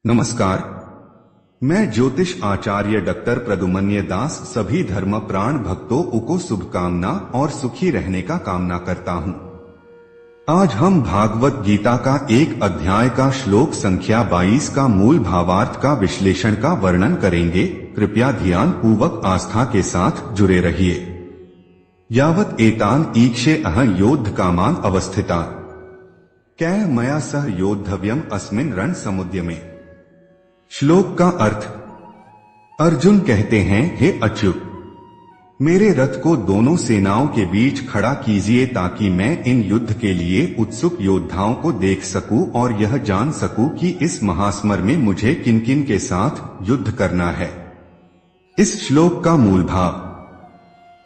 नमस्कार। मैं ज्योतिष आचार्य डॉक्टर प्रदुमन्य दास सभी धर्म प्राण भक्तों को शुभकामना और सुखी रहने का कामना करता हूँ। आज हम भागवत गीता का एक अध्याय का श्लोक संख्या 22 का मूल भावार्थ का विश्लेषण का वर्णन करेंगे। कृपया ध्यान पूर्वक आस्था के साथ जुड़े रहिए। यावत एतान ईक्षे अहं योद्ध कामान अवस्थिता कै मया सह योद्धव्यम अस्मिन् रण समुद्य में। श्लोक का अर्थ। अर्जुन कहते हैं, हे अच्युत, मेरे रथ को दोनों सेनाओं के बीच खड़ा कीजिए ताकि मैं इन युद्ध के लिए उत्सुक योद्धाओं को देख सकूं और यह जान सकूं कि इस महासमर में मुझे किन किन के साथ युद्ध करना है। इस श्लोक का मूल भाव।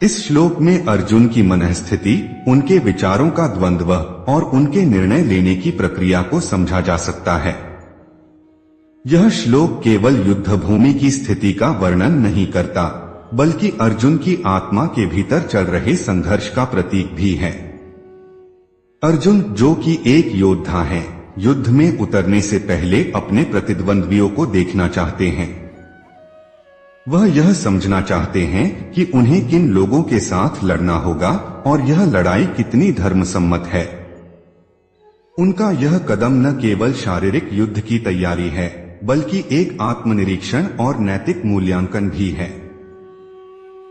इस श्लोक में अर्जुन की मनःस्थिति, उनके विचारों का द्वंद्व और उनके निर्णय लेने की प्रक्रिया को समझा जा सकता है। यह श्लोक केवल युद्ध भूमि की स्थिति का वर्णन नहीं करता, बल्कि अर्जुन की आत्मा के भीतर चल रहे संघर्ष का प्रतीक भी है। अर्जुन, जो कि एक योद्धा है, युद्ध में उतरने से पहले अपने प्रतिद्वंद्वियों को देखना चाहते हैं। वह यह समझना चाहते हैं कि उन्हें किन लोगों के साथ लड़ना होगा और यह लड़ाई कितनी धर्मसम्मत है। उनका यह कदम न केवल शारीरिक युद्ध की तैयारी है, बल्कि एक आत्मनिरीक्षण और नैतिक मूल्यांकन भी है।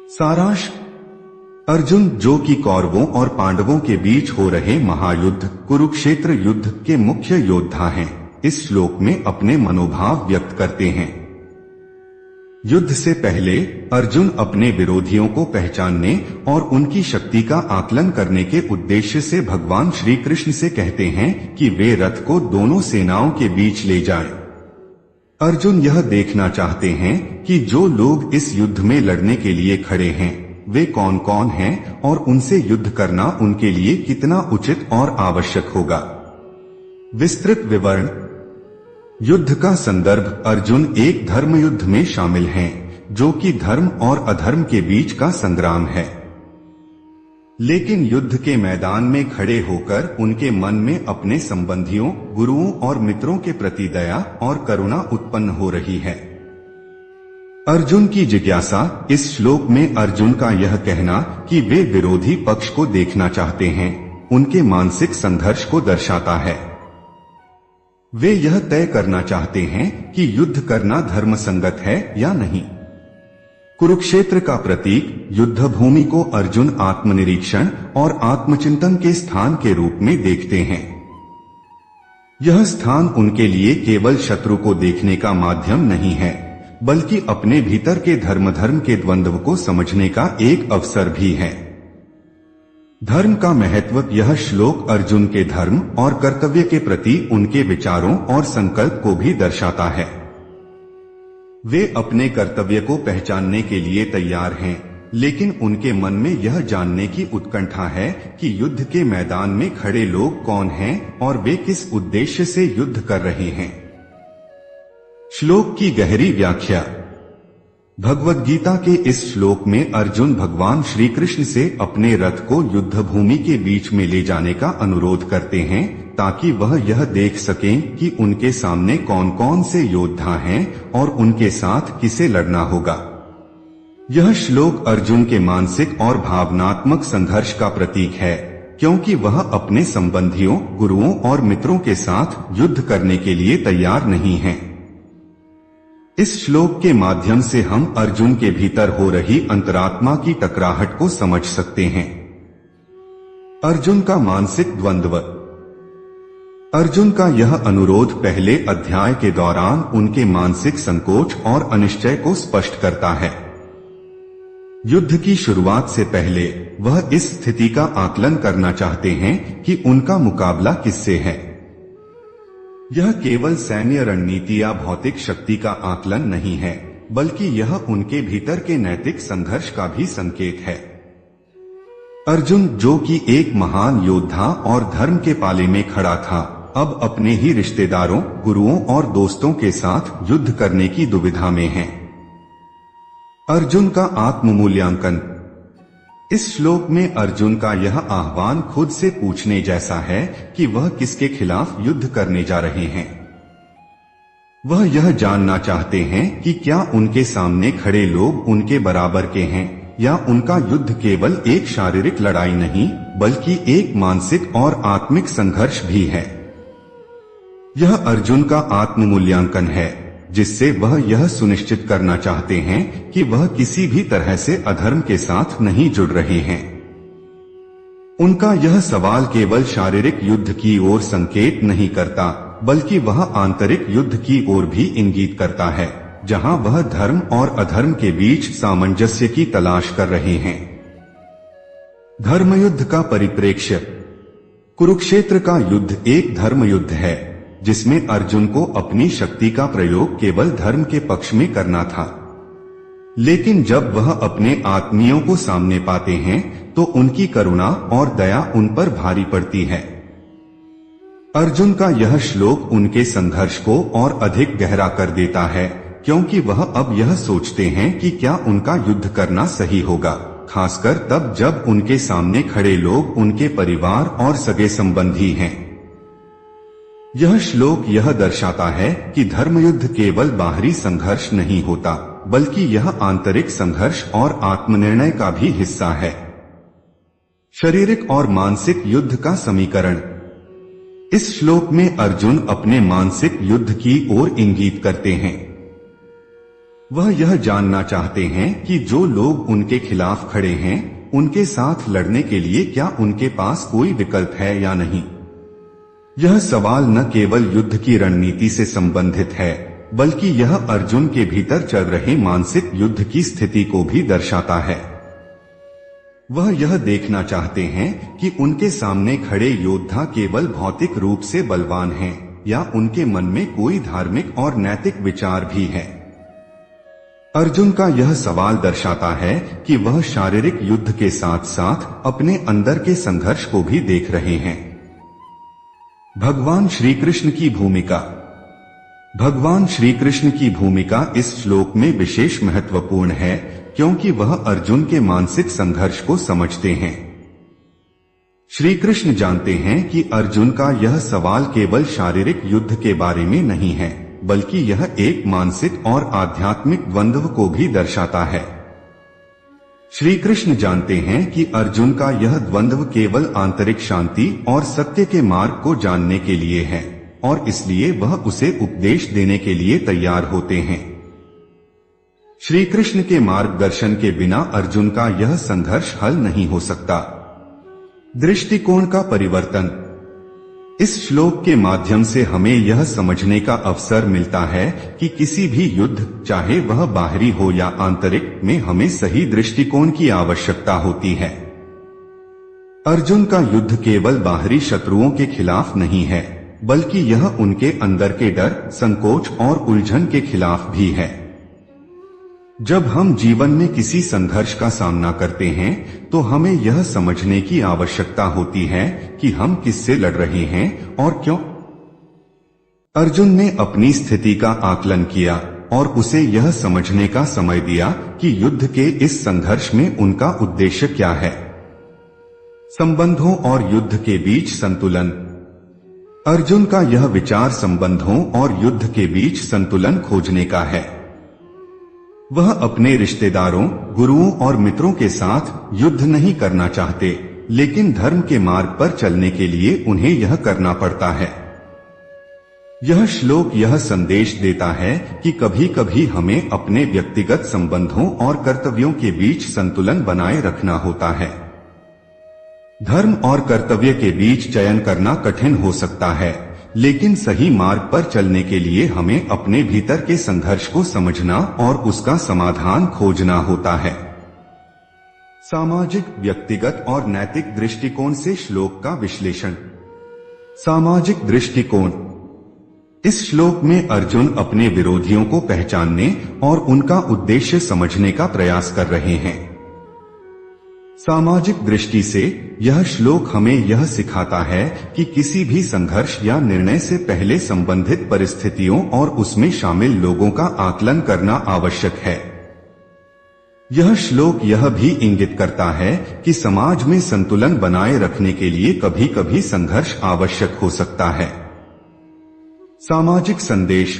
सारांश। अर्जुन, जो कि कौरवों और पांडवों के बीच हो रहे महायुद्ध कुरुक्षेत्र युद्ध के मुख्य योद्धा हैं, इस श्लोक में अपने मनोभाव व्यक्त करते हैं। युद्ध से पहले अर्जुन अपने विरोधियों को पहचानने और उनकी शक्ति का आकलन करने के उद्देश्य से भगवान श्री कृष्ण से कहते हैं कि वे रथ को दोनों सेनाओं के बीच ले जाएं। अर्जुन यह देखना चाहते हैं कि जो लोग इस युद्ध में लड़ने के लिए खड़े हैं वे कौन कौन हैं और उनसे युद्ध करना उनके लिए कितना उचित और आवश्यक होगा। विस्तृत विवरण। युद्ध का संदर्भ। अर्जुन एक धर्म युद्ध में शामिल हैं, जो कि धर्म और अधर्म के बीच का संग्राम है। लेकिन युद्ध के मैदान में खड़े होकर उनके मन में अपने संबंधियों, गुरुओं और मित्रों के प्रति दया और करुणा उत्पन्न हो रही है। अर्जुन की जिज्ञासा। इस श्लोक में अर्जुन का यह कहना कि वे विरोधी पक्ष को देखना चाहते हैं, उनके मानसिक संघर्ष को दर्शाता है। वे यह तय करना चाहते हैं कि युद्ध करना धर्मसंगत है या नहीं। कुरुक्षेत्र का प्रतीक युद्ध भूमि को अर्जुन आत्मनिरीक्षण और आत्मचिंतन के स्थान के रूप में देखते हैं। यह स्थान उनके लिए केवल शत्रु को देखने का माध्यम नहीं है, बल्कि अपने भीतर के धर्म के द्वंद्व को समझने का एक अवसर भी है। धर्म का महत्व। यह श्लोक अर्जुन के धर्म और कर्तव्य के प्रति उनके विचारों और संकल्प को भी दर्शाता है। वे अपने कर्तव्य को पहचानने के लिए तैयार हैं, लेकिन उनके मन में यह जानने की उत्कंठा है कि युद्ध के मैदान में खड़े लोग कौन हैं और वे किस उद्देश्य से युद्ध कर रहे हैं। श्लोक की गहरी व्याख्या। भगवद गीता के इस श्लोक में अर्जुन भगवान श्री कृष्ण से अपने रथ को युद्ध भूमि के बीच में ले जाने का अनुरोध करते हैं, ताकि वह यह देख सकें कि उनके सामने कौन कौन से योद्धा हैं और उनके साथ किसे लड़ना होगा। यह श्लोक अर्जुन के मानसिक और भावनात्मक संघर्ष का प्रतीक है, क्योंकि वह अपने संबंधियों, गुरुओं और मित्रों के साथ युद्ध करने के लिए तैयार नहीं हैं। इस श्लोक के माध्यम से हम अर्जुन के भीतर हो रही अंतरात्मा की टकराहट को समझ सकते हैं। अर्जुन का मानसिक द्वंद्व। अर्जुन का यह अनुरोध पहले अध्याय के दौरान उनके मानसिक संकोच और अनिश्चय को स्पष्ट करता है। युद्ध की शुरुआत से पहले वह इस स्थिति का आकलन करना चाहते हैं कि उनका मुकाबला किससे है। यह केवल सैन्य रणनीति या भौतिक शक्ति का आकलन नहीं है, बल्कि यह उनके भीतर के नैतिक संघर्ष का भी संकेत है। अर्जुन, जो कि एक महान योद्धा और धर्म के पाले में खड़ा था, अब अपने ही रिश्तेदारों, गुरुओं और दोस्तों के साथ युद्ध करने की दुविधा में है। अर्जुन का आत्ममूल्यांकन। इस श्लोक में अर्जुन का यह आह्वान खुद से पूछने जैसा है कि वह किसके खिलाफ युद्ध करने जा रहे हैं। वह यह जानना चाहते हैं कि क्या उनके सामने खड़े लोग उनके बराबर के हैं या उनका युद्ध केवल एक शारीरिक लड़ाई नहीं बल्कि एक मानसिक और आत्मिक संघर्ष भी है। यह अर्जुन का आत्ममूल्यांकन है जिससे वह यह सुनिश्चित करना चाहते हैं कि वह किसी भी तरह से अधर्म के साथ नहीं जुड़ रहे हैं। उनका यह सवाल केवल शारीरिक युद्ध की ओर संकेत नहीं करता बल्कि वह आंतरिक युद्ध की ओर भी इंगित करता है, जहां वह धर्म और अधर्म के बीच सामंजस्य की तलाश कर रहे हैं। धर्मयुद्ध का परिप्रेक्ष्य। कुरुक्षेत्र का युद्ध एक धर्म युद्ध है जिसमें अर्जुन को अपनी शक्ति का प्रयोग केवल धर्म के पक्ष में करना था, लेकिन जब वह अपने आत्मीयों को सामने पाते हैं तो उनकी करुणा और दया उन पर भारी पड़ती है। अर्जुन का यह श्लोक उनके संघर्ष को और अधिक गहरा कर देता है, क्योंकि वह अब यह सोचते हैं कि क्या उनका युद्ध करना सही होगा, खासकर तब जब उनके सामने खड़े लोग उनके परिवार और सगे संबंधी हैं। यह श्लोक यह दर्शाता है कि धर्मयुद्ध केवल बाहरी संघर्ष नहीं होता बल्कि यह आंतरिक संघर्ष और आत्मनिर्णय का भी हिस्सा है। शारीरिक और मानसिक युद्ध का समीकरण। इस श्लोक में अर्जुन अपने मानसिक युद्ध की ओर इंगित करते हैं। वह यह जानना चाहते हैं कि जो लोग उनके खिलाफ खड़े हैं उनके साथ लड़ने के लिए क्या उनके पास कोई विकल्प है या नहीं। यह सवाल न केवल युद्ध की रणनीति से संबंधित है बल्कि यह अर्जुन के भीतर चल रहे मानसिक युद्ध की स्थिति को भी दर्शाता है। वह यह देखना चाहते हैं कि उनके सामने खड़े योद्धा केवल भौतिक रूप से बलवान हैं या उनके मन में कोई धार्मिक और नैतिक विचार भी है। अर्जुन का यह सवाल दर्शाता है कि वह शारीरिक युद्ध के साथ साथ अपने अंदर के संघर्ष को भी देख रहे हैं। भगवान श्री कृष्ण की भूमिका। भगवान श्री कृष्ण की भूमिका इस श्लोक में विशेष महत्वपूर्ण है क्योंकि वह अर्जुन के मानसिक संघर्ष को समझते हैं। श्री कृष्ण जानते हैं कि अर्जुन का यह सवाल केवल शारीरिक युद्ध के बारे में नहीं है बल्कि यह एक मानसिक और आध्यात्मिक द्वंद्व को भी दर्शाता है। श्री कृष्ण जानते हैं कि अर्जुन का यह द्वंद्व केवल आंतरिक शांति और सत्य के मार्ग को जानने के लिए है और इसलिए वह उसे उपदेश देने के लिए तैयार होते हैं। श्री कृष्ण के मार्गदर्शन के बिना अर्जुन का यह संघर्ष हल नहीं हो सकता। दृष्टिकोण का परिवर्तन। इस श्लोक के माध्यम से हमें यह समझने का अवसर मिलता है कि किसी भी युद्ध, चाहे वह बाहरी हो या आंतरिक, में हमें सही दृष्टिकोण की आवश्यकता होती है। अर्जुन का युद्ध केवल बाहरी शत्रुओं के खिलाफ नहीं है बल्कि यह उनके अंदर के डर, संकोच और उलझन के खिलाफ भी है। जब हम जीवन में किसी संघर्ष का सामना करते हैं तो हमें यह समझने की आवश्यकता होती है कि हम किससे लड़ रहे हैं और क्यों। अर्जुन ने अपनी स्थिति का आकलन किया और उसे यह समझने का समय दिया कि युद्ध के इस संघर्ष में उनका उद्देश्य क्या है। संबंधों और युद्ध के बीच संतुलन। अर्जुन का यह विचार संबंधों और युद्ध के बीच संतुलन खोजने का है। वह अपने रिश्तेदारों, गुरुओं और मित्रों के साथ युद्ध नहीं करना चाहते, लेकिन धर्म के मार्ग पर चलने के लिए उन्हें यह करना पड़ता है। यह श्लोक यह संदेश देता है कि कभी कभी हमें अपने व्यक्तिगत संबंधों और कर्तव्यों के बीच संतुलन बनाए रखना होता है। धर्म और कर्तव्य के बीच चयन करना कठिन हो सकता है, लेकिन सही मार्ग पर चलने के लिए हमें अपने भीतर के संघर्ष को समझना और उसका समाधान खोजना होता है। सामाजिक, व्यक्तिगत और नैतिक दृष्टिकोण से श्लोक का विश्लेषण। सामाजिक दृष्टिकोण। इस श्लोक में अर्जुन अपने विरोधियों को पहचानने और उनका उद्देश्य समझने का प्रयास कर रहे हैं। सामाजिक दृष्टि से यह श्लोक हमें यह सिखाता है कि किसी भी संघर्ष या निर्णय से पहले संबंधित परिस्थितियों और उसमें शामिल लोगों का आकलन करना आवश्यक है। यह श्लोक यह भी इंगित करता है कि समाज में संतुलन बनाए रखने के लिए कभी कभी संघर्ष आवश्यक हो सकता है। सामाजिक संदेश।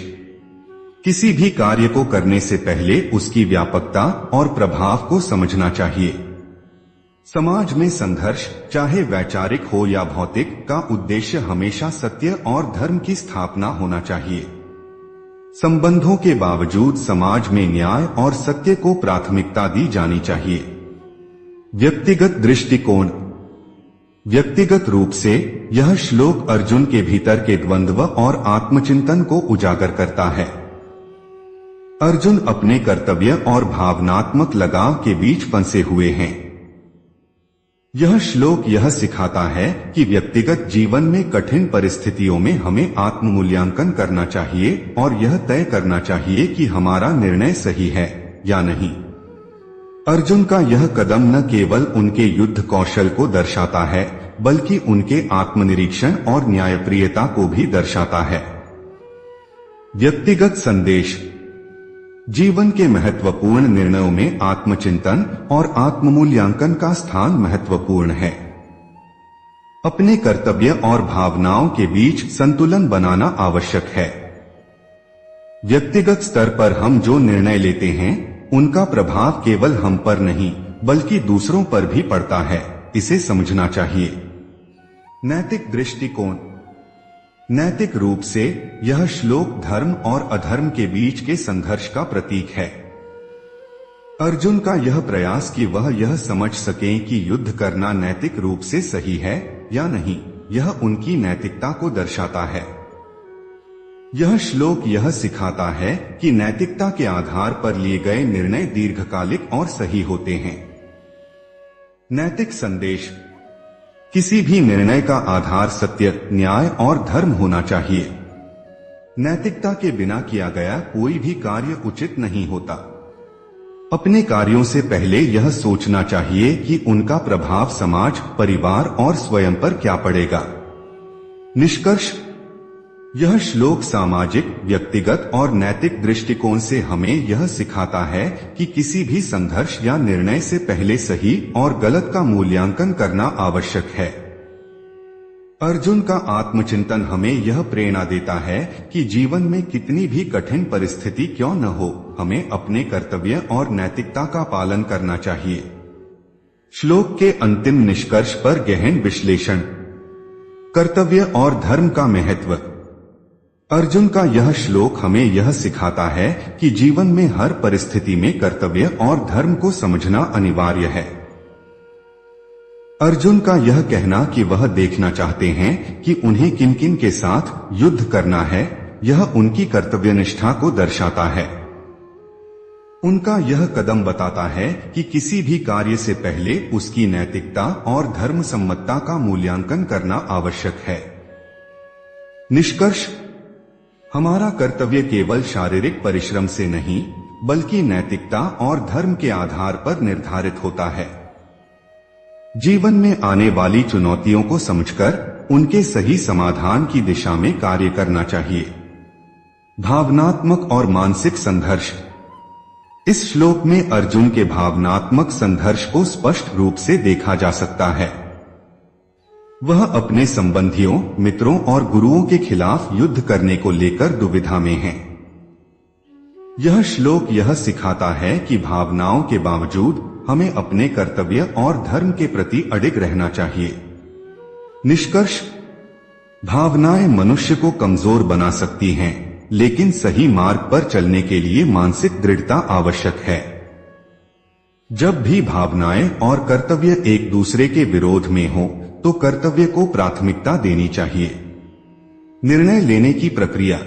किसी भी कार्य को करने से पहले उसकी व्यापकता और प्रभाव को समझना चाहिए। समाज में संघर्ष, चाहे वैचारिक हो या भौतिक, का उद्देश्य हमेशा सत्य और धर्म की स्थापना होना चाहिए। संबंधों के बावजूद समाज में न्याय और सत्य को प्राथमिकता दी जानी चाहिए। व्यक्तिगत दृष्टिकोण। व्यक्तिगत रूप से यह श्लोक अर्जुन के भीतर के द्वंद्व और आत्मचिंतन को उजागर करता है। अर्जुन अपने कर्तव्य और भावनात्मक लगाव के बीच फंसे हुए हैं। यह श्लोक यह सिखाता है कि व्यक्तिगत जीवन में कठिन परिस्थितियों में हमें आत्ममूल्यांकन करना चाहिए और यह तय करना चाहिए कि हमारा निर्णय सही है या नहीं। अर्जुन का यह कदम न केवल उनके युद्ध कौशल को दर्शाता है, बल्कि उनके आत्मनिरीक्षण और न्यायप्रियता को भी दर्शाता है। व्यक्तिगत संदेश। जीवन के महत्वपूर्ण निर्णयों में आत्मचिंतन और आत्ममूल्यांकन का स्थान महत्वपूर्ण है। अपने कर्तव्य और भावनाओं के बीच संतुलन बनाना आवश्यक है। व्यक्तिगत स्तर पर हम जो निर्णय लेते हैं, उनका प्रभाव केवल हम पर नहीं, बल्कि दूसरों पर भी पड़ता है, इसे समझना चाहिए। नैतिक दृष्टिकोण। नैतिक रूप से यह श्लोक धर्म और अधर्म के बीच के संघर्ष का प्रतीक है। अर्जुन का यह प्रयास कि वह यह समझ सकें कि युद्ध करना नैतिक रूप से सही है या नहीं, यह उनकी नैतिकता को दर्शाता है। यह श्लोक यह सिखाता है कि नैतिकता के आधार पर लिए गए निर्णय दीर्घकालिक और सही होते हैं। नैतिक संदेश। किसी भी निर्णय का आधार सत्य, न्याय और धर्म होना चाहिए। नैतिकता के बिना किया गया कोई भी कार्य उचित नहीं होता। अपने कार्यों से पहले यह सोचना चाहिए कि उनका प्रभाव समाज, परिवार और स्वयं पर क्या पड़ेगा। निष्कर्ष। यह श्लोक सामाजिक, व्यक्तिगत और नैतिक दृष्टिकोण से हमें यह सिखाता है कि किसी भी संघर्ष या निर्णय से पहले सही और गलत का मूल्यांकन करना आवश्यक है। अर्जुन का आत्मचिंतन हमें यह प्रेरणा देता है कि जीवन में कितनी भी कठिन परिस्थिति क्यों न हो, हमें अपने कर्तव्य और नैतिकता का पालन करना चाहिए। श्लोक के अंतिम निष्कर्ष पर गहन विश्लेषण। कर्तव्य और धर्म का महत्व। अर्जुन का यह श्लोक हमें यह सिखाता है कि जीवन में हर परिस्थिति में कर्तव्य और धर्म को समझना अनिवार्य है। अर्जुन का यह कहना कि वह देखना चाहते हैं कि उन्हें किन किन के साथ युद्ध करना है, यह उनकी कर्तव्यनिष्ठा को दर्शाता है। उनका यह कदम बताता है कि किसी भी कार्य से पहले उसकी नैतिकता और धर्म सम्मतता का मूल्यांकन करना आवश्यक है। निष्कर्ष। हमारा कर्तव्य केवल शारीरिक परिश्रम से नहीं, बल्कि नैतिकता और धर्म के आधार पर निर्धारित होता है। जीवन में आने वाली चुनौतियों को समझकर उनके सही समाधान की दिशा में कार्य करना चाहिए। भावनात्मक और मानसिक संघर्ष। इस श्लोक में अर्जुन के भावनात्मक संघर्ष को स्पष्ट रूप से देखा जा सकता है। वह अपने संबंधियों, मित्रों और गुरुओं के खिलाफ युद्ध करने को लेकर दुविधा में हैं। यह श्लोक यह सिखाता है कि भावनाओं के बावजूद हमें अपने कर्तव्य और धर्म के प्रति अडिग रहना चाहिए। निष्कर्ष। भावनाएं मनुष्य को कमजोर बना सकती हैं, लेकिन सही मार्ग पर चलने के लिए मानसिक दृढ़ता आवश्यक है। जब भी भावनाएं और कर्तव्य एक दूसरे के विरोध में हो, तो कर्तव्य को प्राथमिकता देनी चाहिए। निर्णय लेने की प्रक्रिया।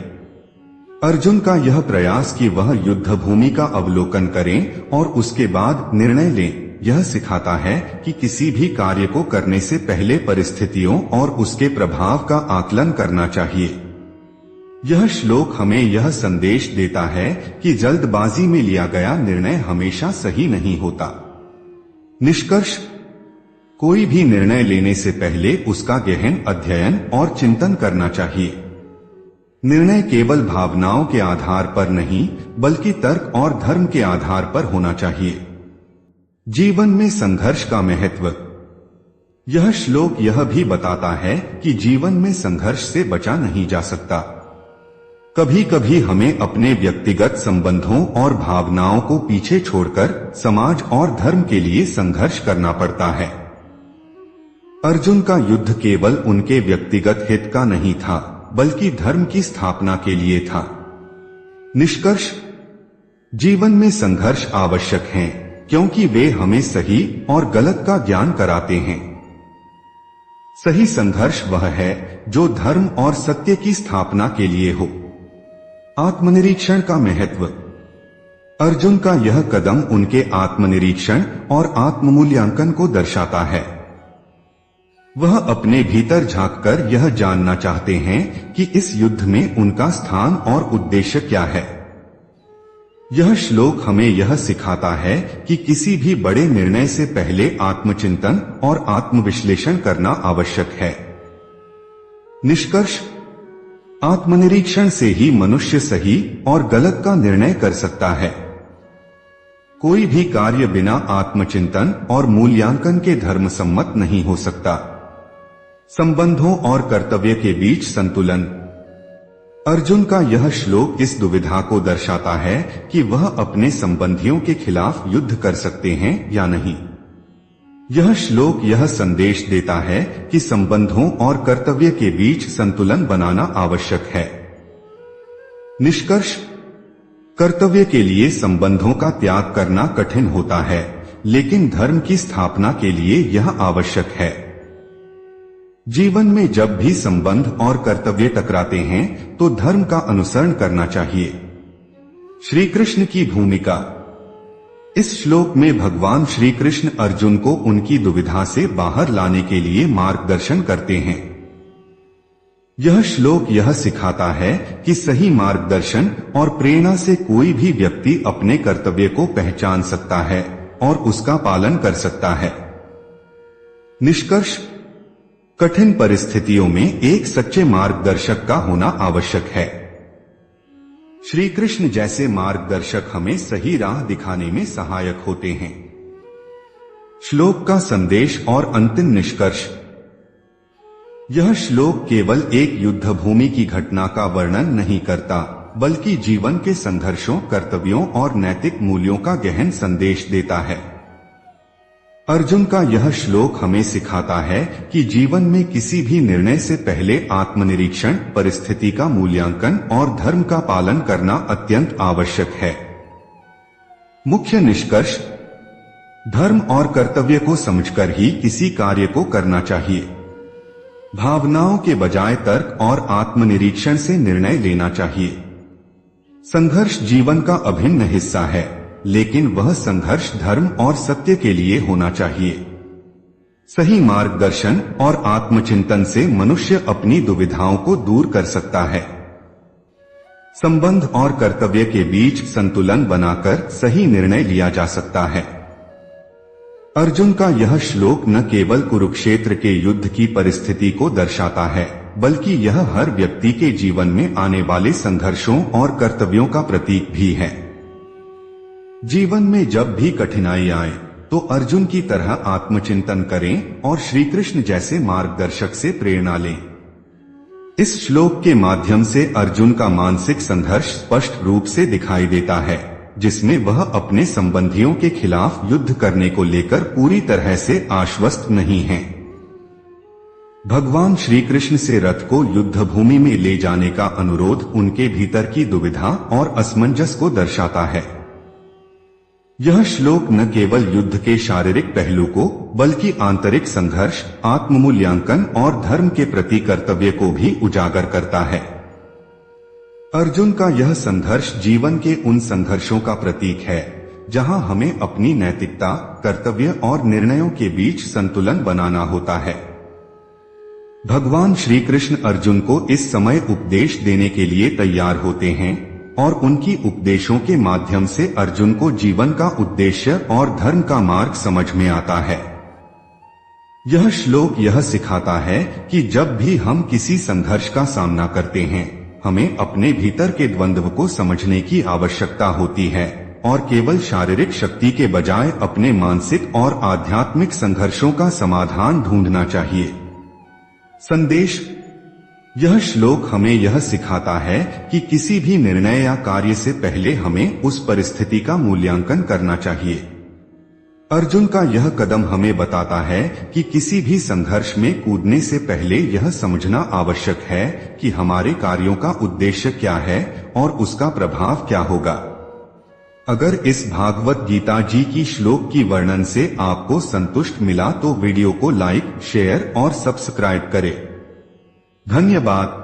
अर्जुन का यह प्रयास कि वह युद्ध भूमि का अवलोकन करें और उसके बाद निर्णय लें, यह सिखाता है कि किसी भी कार्य को करने से पहले परिस्थितियों और उसके प्रभाव का आकलन करना चाहिए। यह श्लोक हमें यह संदेश देता है कि जल्दबाजी में लिया गया निर्णय हमेशा सही नहीं होता। निष्कर्ष। कोई भी निर्णय लेने से पहले उसका गहन अध्ययन और चिंतन करना चाहिए। निर्णय केवल भावनाओं के आधार पर नहीं, बल्कि तर्क और धर्म के आधार पर होना चाहिए। जीवन में संघर्ष का महत्व। यह श्लोक यह भी बताता है कि जीवन में संघर्ष से बचा नहीं जा सकता। कभी कभी हमें अपने व्यक्तिगत संबंधों और भावनाओं को पीछे छोड़कर समाज और धर्म के लिए संघर्ष करना पड़ता है। अर्जुन का युद्ध केवल उनके व्यक्तिगत हित का नहीं था, बल्कि धर्म की स्थापना के लिए था। निष्कर्ष, जीवन में संघर्ष आवश्यक हैं, क्योंकि वे हमें सही और गलत का ज्ञान कराते हैं। सही संघर्ष वह है जो धर्म और सत्य की स्थापना के लिए हो। आत्मनिरीक्षण का महत्व। अर्जुन का यह कदम उनके आत्मनिरीक्षण और आत्ममूल्यांकन को दर्शाता है। वह अपने भीतर झांककर यह जानना चाहते हैं कि इस युद्ध में उनका स्थान और उद्देश्य क्या है। यह श्लोक हमें यह सिखाता है कि किसी भी बड़े निर्णय से पहले आत्मचिंतन और आत्मविश्लेषण करना आवश्यक है। निष्कर्ष, आत्मनिरीक्षण से ही मनुष्य सही और गलत का निर्णय कर सकता है। कोई भी कार्य बिना आत्मचिंतन और मूल्यांकन के धर्मसम्मत नहीं हो सकता। संबंधों और कर्तव्य के बीच संतुलन। अर्जुन का यह श्लोक इस दुविधा को दर्शाता है कि वह अपने संबंधियों के खिलाफ युद्ध कर सकते हैं या नहीं। यह श्लोक यह संदेश देता है कि संबंधों और कर्तव्य के बीच संतुलन बनाना आवश्यक है। निष्कर्ष, कर्तव्य के लिए संबंधों का त्याग करना कठिन होता है, लेकिन धर्म की स्थापना के लिए यह आवश्यक है। जीवन में जब भी संबंध और कर्तव्य टकराते हैं तो धर्म का अनुसरण करना चाहिए। श्री कृष्ण की भूमिका। इस श्लोक में भगवान श्री कृष्ण अर्जुन को उनकी दुविधा से बाहर लाने के लिए मार्गदर्शन करते हैं। यह श्लोक यह सिखाता है कि सही मार्गदर्शन और प्रेरणा से कोई भी व्यक्ति अपने कर्तव्य को पहचान सकता है और उसका पालन कर सकता है। निष्कर्ष, कठिन परिस्थितियों में एक सच्चे मार्गदर्शक का होना आवश्यक है। श्री कृष्ण जैसे मार्गदर्शक हमें सही राह दिखाने में सहायक होते हैं। श्लोक का संदेश और अंतिम निष्कर्ष। यह श्लोक केवल एक युद्ध भूमि की घटना का वर्णन नहीं करता, बल्कि जीवन के संघर्षों, कर्तव्यों और नैतिक मूल्यों का गहन संदेश देता है। अर्जुन का यह श्लोक हमें सिखाता है कि जीवन में किसी भी निर्णय से पहले आत्मनिरीक्षण, परिस्थिति का मूल्यांकन और धर्म का पालन करना अत्यंत आवश्यक है। मुख्य निष्कर्ष, धर्म और कर्तव्य को समझकर ही किसी कार्य को करना चाहिए। भावनाओं के बजाय तर्क और आत्मनिरीक्षण से निर्णय लेना चाहिए। संघर्ष जीवन का अभिन्न हिस्सा है, लेकिन वह संघर्ष धर्म और सत्य के लिए होना चाहिए। सही मार्गदर्शन और आत्मचिंतन से मनुष्य अपनी दुविधाओं को दूर कर सकता है। संबंध और कर्तव्य के बीच संतुलन बनाकर सही निर्णय लिया जा सकता है। अर्जुन का यह श्लोक न केवल कुरुक्षेत्र के युद्ध की परिस्थिति को दर्शाता है, बल्कि यह हर व्यक्ति के जीवन में आने वाले संघर्षों और कर्तव्यों का प्रतीक भी है। जीवन में जब भी कठिनाई आए तो अर्जुन की तरह आत्मचिंतन करें और श्री कृष्ण जैसे मार्गदर्शक से प्रेरणा लें। इस श्लोक के माध्यम से अर्जुन का मानसिक संघर्ष स्पष्ट रूप से दिखाई देता है, जिसमें वह अपने संबंधियों के खिलाफ युद्ध करने को लेकर पूरी तरह से आश्वस्त नहीं हैं। भगवान श्री कृष्ण से रथ को युद्ध भूमि में ले जाने का अनुरोध उनके भीतर की दुविधा और असमंजस को दर्शाता है। यह श्लोक न केवल युद्ध के शारीरिक पहलू को, बल्कि आंतरिक संघर्ष, आत्ममूल्यांकन और धर्म के प्रति कर्तव्य को भी उजागर करता है। अर्जुन का यह संघर्ष जीवन के उन संघर्षों का प्रतीक है जहां हमें अपनी नैतिकता, कर्तव्य और निर्णयों के बीच संतुलन बनाना होता है। भगवान श्री कृष्ण अर्जुन को इस समय उपदेश देने के लिए तैयार होते हैं और उनकी उपदेशों के माध्यम से अर्जुन को जीवन का उद्देश्य और धर्म का मार्ग समझ में आता है। यह श्लोक यह सिखाता है कि जब भी हम किसी संघर्ष का सामना करते हैं, हमें अपने भीतर के द्वंद्व को समझने की आवश्यकता होती है और केवल शारीरिक शक्ति के बजाय अपने मानसिक और आध्यात्मिक संघर्षों का समाधान ढूंढना चाहिए। संदेश। यह श्लोक हमें यह सिखाता है कि किसी भी निर्णय या कार्य से पहले हमें उस परिस्थिति का मूल्यांकन करना चाहिए। अर्जुन का यह कदम हमें बताता है कि किसी भी संघर्ष में कूदने से पहले यह समझना आवश्यक है कि हमारे कार्यों का उद्देश्य क्या है और उसका प्रभाव क्या होगा। अगर इस भागवत गीता जी की श्लोक की वर्णन से आपको संतुष्ट मिला तो वीडियो को लाइक, शेयर और सब्सक्राइब करें। धन्यवाद।